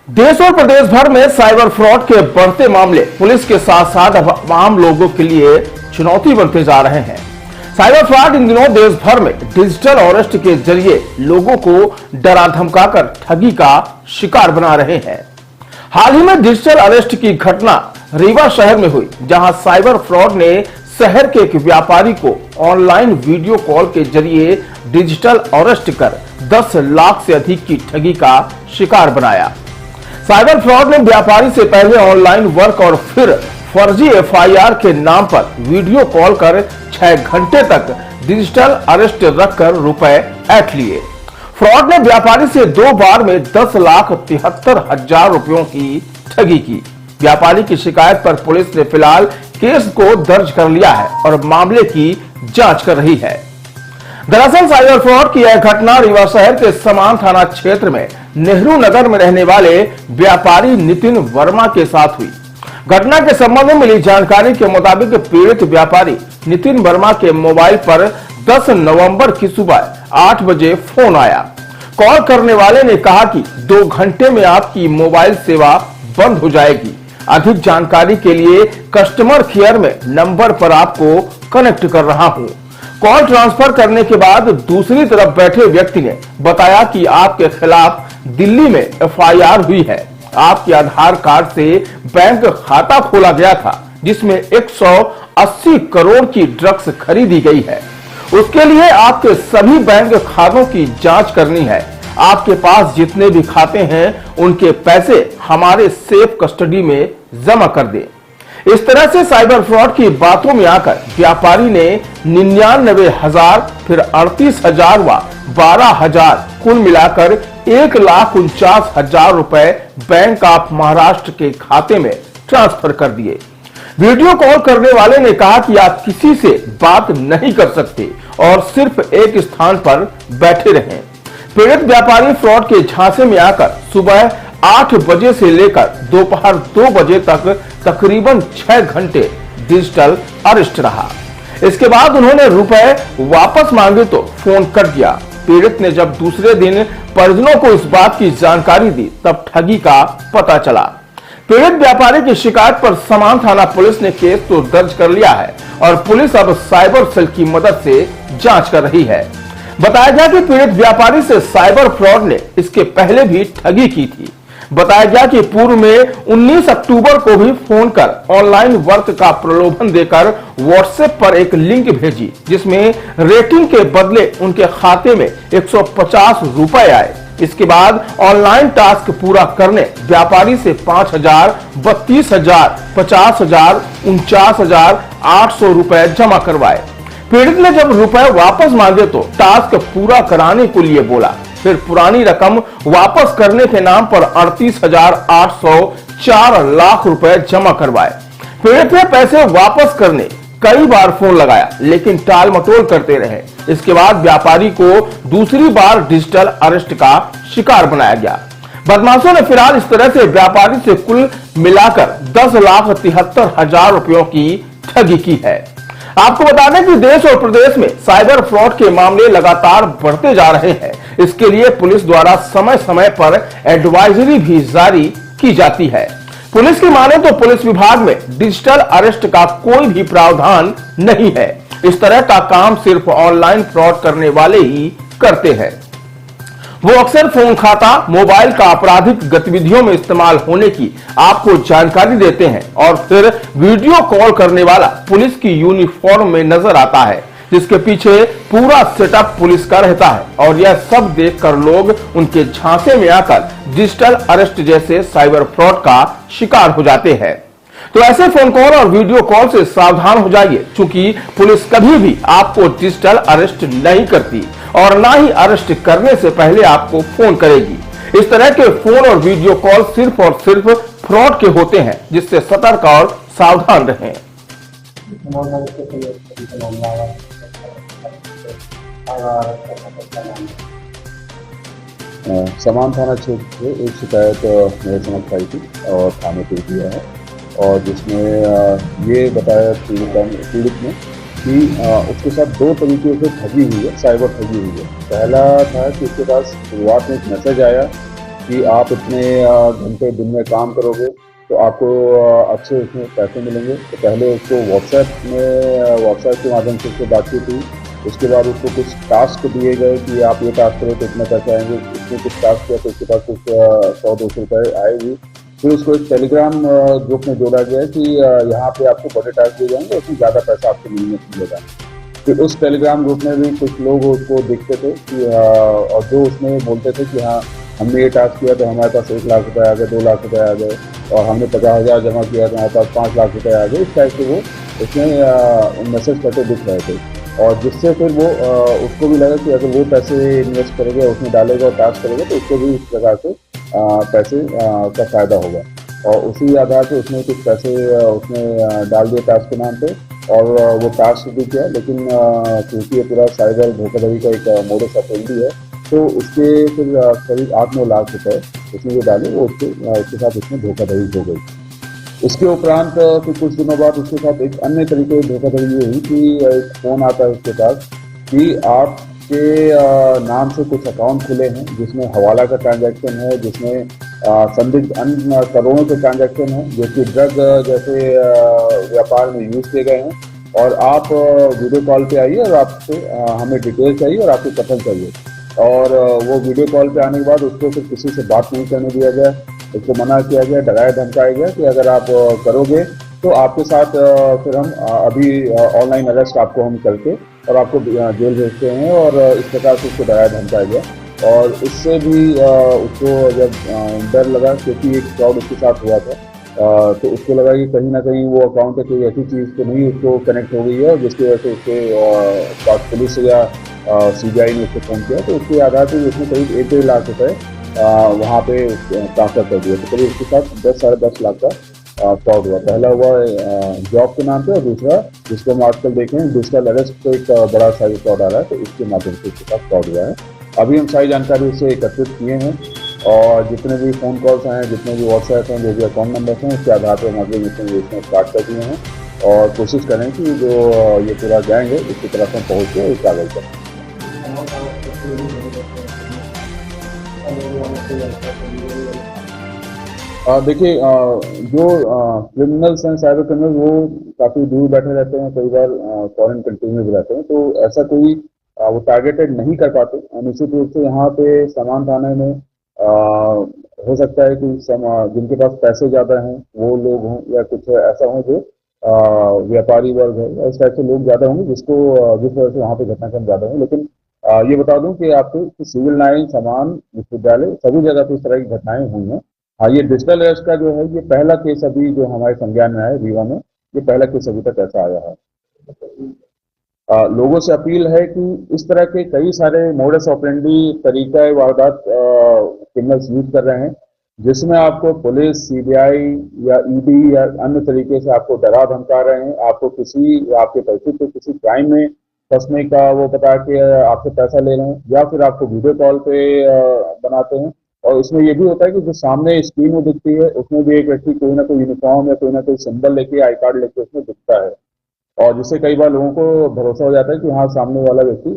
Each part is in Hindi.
देश और प्रदेश भर में साइबर फ्रॉड के बढ़ते मामले पुलिस के साथ साथ अब आम लोगों के लिए चुनौती बनते जा रहे हैं। साइबर फ्रॉड इन दिनों देश भर में डिजिटल अरेस्ट के जरिए लोगों को डरा धमकाकर ठगी का शिकार बना रहे हैं। हाल ही में डिजिटल अरेस्ट की घटना रीवा शहर में हुई, जहां साइबर फ्रॉड ने शहर के एक व्यापारी को ऑनलाइन वीडियो कॉल के जरिए डिजिटल अरेस्ट कर 10 लाख से अधिक की ठगी का शिकार बनाया। साइबर फ्रॉड ने व्यापारी से पहले ऑनलाइन वर्क और फिर फर्जी एफआईआर के नाम पर वीडियो कॉल कर 6 घंटे तक डिजिटल अरेस्ट रखकर रुपए ऐंठ लिए। फ्रॉड ने व्यापारी से 2 बार में 10,73,000 रुपयों की ठगी की। व्यापारी की शिकायत पर पुलिस ने फिलहाल केस को दर्ज कर लिया है और मामले की जांच कर रही है। दरअसल साइबर फ्रॉड की यह घटना रीवा शहर के समान थाना क्षेत्र में नेहरू नगर में रहने वाले व्यापारी नितिन वर्मा के साथ हुई। घटना के संबंध में मिली जानकारी के मुताबिक पीड़ित व्यापारी नितिन वर्मा के मोबाइल पर 10 नवंबर की सुबह 8 बजे फोन आया। कॉल करने वाले ने कहा कि 2 घंटे में आपकी मोबाइल सेवा बंद हो जाएगी। अधिक जानकारी के लिए कस्टमर केयर में नंबर पर आपको कनेक्ट कर रहा हूं। कॉल ट्रांसफर करने के बाद दूसरी तरफ बैठे व्यक्ति ने बताया कि आपके खिलाफ दिल्ली में एफआईआर हुई है। आपके आधार कार्ड से बैंक खाता खोला गया था, जिसमें 180 करोड़ की ड्रग्स खरीदी गई है। उसके लिए आपके सभी बैंक खातों की जांच करनी है। आपके पास जितने भी खाते हैं उनके पैसे हमारे सेफ कस्टडी में जमा कर दें। इस तरह से साइबर फ्रॉड की बातों में आकर व्यापारी ने 99,000 फिर 38,000 व 12,000 कुल मिलाकर 1,49,000 रुपए बैंक ऑफ महाराष्ट्र के खाते में ट्रांसफर कर दिए। वीडियो कॉल करने वाले ने कहा कि आप किसी से बात नहीं कर सकते और सिर्फ एक स्थान पर बैठे रहें। पीड़ित व्यापारी फ्रॉड के झांसे में आकर सुबह 8 बजे से लेकर दोपहर 2 बजे तक तकरीबन 6 घंटे डिजिटल अरेस्ट रहा। इसके बाद उन्होंने रुपए वापस मांगे तो फोन कट गया। पीड़ित ने जब दूसरे दिन परिजनों को इस बात की जानकारी दी, तब ठगी का पता चला। पीड़ित व्यापारी की शिकायत पर समान थाना पुलिस ने केस तो दर्ज कर लिया है और पुलिस अब साइबर सेल की मदद से जांच कर रही है। बताया गया कि पीड़ित व्यापारी से साइबर फ्रॉड ने इसके पहले भी ठगी की थी। बताया गया कि पूर्व में 19 अक्टूबर को भी फोन कर ऑनलाइन वर्क का प्रलोभन देकर व्हाट्सएप पर एक लिंक भेजी, जिसमें रेटिंग के बदले उनके खाते में 150 रुपए आए। इसके बाद ऑनलाइन टास्क पूरा करने व्यापारी से 5,000, 32,000, 50,000, 49,800 रुपए जमा करवाए। पीड़ित ने जब रुपए वापस मांगे तो टास्क पूरा कराने के लिए बोला। फिर पुरानी रकम वापस करने के नाम पर 38,800 4 लाख रुपए जमा करवाए। पीड़ित ने पैसे वापस करने कई बार फोन लगाया, लेकिन टाल मटोल करते रहे। इसके बाद व्यापारी को दूसरी बार डिजिटल अरेस्ट का शिकार बनाया गया। बदमाशों ने फिलहाल इस तरह से व्यापारी से कुल मिलाकर 10,73,000 रुपयों की ठगी की है। आपको बता दें कि देश और प्रदेश में साइबर फ्रॉड के मामले लगातार बढ़ते जा रहे हैं। इसके लिए पुलिस द्वारा समय समय पर एडवाइजरी भी जारी की जाती है। पुलिस की माने तो पुलिस विभाग में डिजिटल अरेस्ट का कोई भी प्रावधान नहीं है। इस तरह का काम सिर्फ ऑनलाइन फ्रॉड करने वाले ही करते हैं। वो अक्सर फोन खाता, मोबाइल का आपराधिक गतिविधियों में इस्तेमाल होने की आपको जानकारी देते हैं और फिर वीडियो कॉल करने वाला पुलिस की यूनिफॉर्म में नजर आता है, जिसके पीछे पूरा सेटअप पुलिस का रहता है। और यह सब देखकर लोग उनके झांसे में आकर डिजिटल अरेस्ट जैसे साइबर फ्रॉड का शिकार हो जाते हैं। तो ऐसे फोन कॉल और वीडियो कॉल से सावधान हो जाइए, क्योंकि पुलिस कभी भी आपको डिजिटल अरेस्ट नहीं करती और ना ही अरेस्ट करने से पहले आपको फोन करेगी। इस तरह के फोन और वीडियो कॉल सिर्फ और सिर्फ फ्रॉड के होते हैं, जिससे सतर्क और सावधान रहें। समान थाना क्षेत्र से एक शिकायत मेरे समझ आई थी और थाने पे दिया है, और जिसमें ये बताया पीड़ित ने कि उसके साथ 2 तरीके से ठगी हुई है, साइबर ठगी हुई है। पहला था कि उसके पास शुरुआत में एक मैसेज आया कि आप इतने घंटे दिन में काम करोगे तो आपको अच्छे उसमें पैसे मिलेंगे। तो पहले उसको व्हाट्सएप के माध्यम से उससे बातचीत हुई। उसके बाद उसको कुछ टास्क दिए गए कि आप ये टास्क करो तो इतने पैसे आएंगे। उसने कुछ टास्क किया तो उसके पास कुछ 100-200 रुपये आएगी। फिर उसको एक टेलीग्राम ग्रुप में जोड़ा गया कि यहाँ पे आपको बड़े टास्क दिए जाएंगे, उसमें ज़्यादा पैसा आपको मिलेगा। फिर उस टेलीग्राम ग्रुप में भी कुछ लोग उसको दिखते थे कि और जो उसमें बोलते थे कि हाँ हमने ये टास्क किया तो हमारे पास 1 लाख रुपए आ गए, 2 लाख रुपए आ गए, और हमने 50,000 जमा किया तो हमारे पास 5 लाख रुपए आ गए। इस टाइप से वो उसमें मैसेज करके दिख रहे थे, और जिससे फिर वो उसको भी लगा कि अगर वो पैसे इन्वेस्ट करेगा, उसमें डालेगा और टास्क करेगा तो उसको भी इस प्रकार से पैसे का फायदा होगा। और उसी आधार पे उसने कुछ पैसे उसने डाल दिए टास्क के नाम पे, और वो टास्क भी किया। लेकिन क्योंकि ये पूरा साइबर धोखाधड़ी का एक मोडस ऑपरेंडी है, तो उसके फिर करीब 8-9 लाख रुपए उसने जो डाले वो उसके साथ उसमें धोखाधड़ी हो गई। इसके उपरांत फिर कुछ दिनों बाद उसके साथ एक अन्य तरीके की धोखाधड़ी ये हुई कि एक फ़ोन आता है उसके पास कि आपके नाम से कुछ अकाउंट खुले हैं जिसमें हवाला का ट्रांजैक्शन है, जिसमें संदिग्ध अन्य करोड़ों के ट्रांजैक्शन हैं जो कि ड्रग जैसे व्यापार में यूज़ किए गए हैं। और आप वीडियो कॉल पे आइए और आपसे हमें डिटेल चाहिए और आपको कथन चाहिए। और वो वीडियो कॉल पे आने के बाद उसको फिर किसी से बात नहीं करने दिया गया, उसको मना किया गया, डराया धमकाया गया कि अगर आप करोगे तो आपके साथ फिर हम अभी ऑनलाइन अरेस्ट आपको हम करके और आपको जेल भेजते हैं, और इस प्रकार से उसको डराया धमकाया गया। और इससे भी उसको जब डर लगा, क्योंकि एक फ्रॉड उसके साथ हुआ था, तो उसको लगा कि कहीं ना कहीं वो अकाउंट है कोई ऐसी चीज़ तो नहीं उसको कनेक्ट हो गई है जिसकी वजह से उसके पास पुलिस या सीबीआई ने उसको फ़ोन किया। तो उसके आधार पर उसने करीब 1-1.5 लाख रुपए वहाँ पे ट्रांसफर कर दिया। तो करीब उसके साथ 10-10.5 लाख का फ्रॉड हुआ। पहला हुआ जॉब के नाम पे, और दूसरा जिसको हम आजकल देख रहे हैं डिजिटल अरेस्ट पे एक बड़ा साइबर फ्रॉड आ रहा है, तो इसके माध्यम से उसके साथ फ्रॉड हुआ है। अभी हम सारी जानकारी उससे एकत्रित किए हैं, और जितने भी फ़ोन कॉल्स हैं, जितने भी व्हाट्सएप हैं, जो भी अकाउंट नंबर हैं, उसके आधार पर हम अगले इन्वेस्टिगेशन स्टार्ट कर दिए हैं, और कोशिश करें कि जो ये पूरा गैंग है इसकी तरफ हम पहुँच के इस कागज करें। देखिए, जो क्रिमिनल्स हैं, साइबर क्रिमिनल, वो काफ़ी दूर बैठे रहते हैं, कई बार फॉरेन कंट्रीज में भी रहते हैं, तो ऐसा कोई वो टारगेटेड नहीं कर पाते। निश्चित रूप से यहाँ पे समान थाने में हो सकता है कि जिनके पास पैसे ज़्यादा हैं वो लोग हों, या कुछ ऐसा हो जो व्यापारी वर्ग है, या इस टाइप से लोग ज़्यादा होंगे जिस वजह से वहाँ पे घटनाक्रम ज़्यादा है। लेकिन ये बता दूं कि आपको सिविल लाइन, समान विश्वविद्यालय, सभी जगह पे इस तरह की घटनाएं हुई हैं। हाँ, ये डिजिटल अरेस्ट का जो है ये पहला केस अभी जो हमारे संज्ञान में आया है रीवा में, ये पहला केस अभी तक ऐसा आया है। लोगों से अपील है कि इस तरह के कई सारे मोडस ऑपरेंडी तरीका वारदात क्रिमिनल्स यूज कर रहे हैं, जिसमें आपको पुलिस, सीबीआई या ईडी या अन्य तरीके से आपको डरा धमका रहे हैं, आपको आपके परिचित किसी क्राइम में फंसने का वो बता के आपसे पैसा ले रहे हैं, या फिर आपको वीडियो कॉल पे बनाते हैं। और इसमें ये भी होता है कि जो सामने स्क्रीन में दिखती है उसमें भी एक व्यक्ति कोई ना कोई यूनिफॉर्म या कोई ना कोई सिंबल लेके, आई कार्ड लेके उसमें दिखता है, और जिससे कई बार लोगों को भरोसा हो जाता है कि हाँ सामने वाला व्यक्ति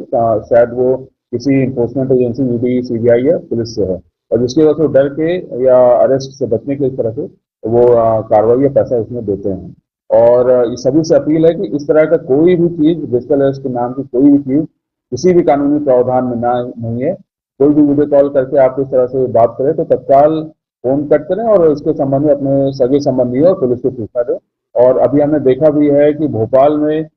शायद वो किसी इन्फोर्समेंट एजेंसी, ईडी, सीबीआई या पुलिस से है, और जिसकी वजह से वो डर के या अरेस्ट से बचने के इस तरह से वो कार्रवाई या पैसा इसमें देते हैं। और ये सभी से अपील है कि इस तरह का कोई भी चीज़, डिजिटल अरेस्ट के नाम की कोई भी चीज़ किसी भी कानूनी प्रावधान में ना नहीं है। कोई भी वीडियो कॉल करके आप इस तरह से बात करें तो तत्काल फ़ोन कट करें और इसके संबंध में अपने सगे संबंधियों और पुलिस को सूचना दें। और अभी हमने देखा भी है कि भोपाल में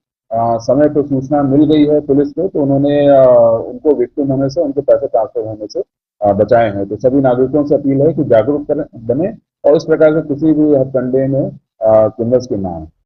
समय पर सूचना मिल गई है पुलिस को, तो उन्होंने उनको विक्टिम होने से, उनके पैसे ट्रांसफर होने से बचाए हैं। तो सभी नागरिकों से अपील है कि जागरूक बने और इस प्रकार से किसी भी हथकंडे में क्रिमिनल्स के ना आए।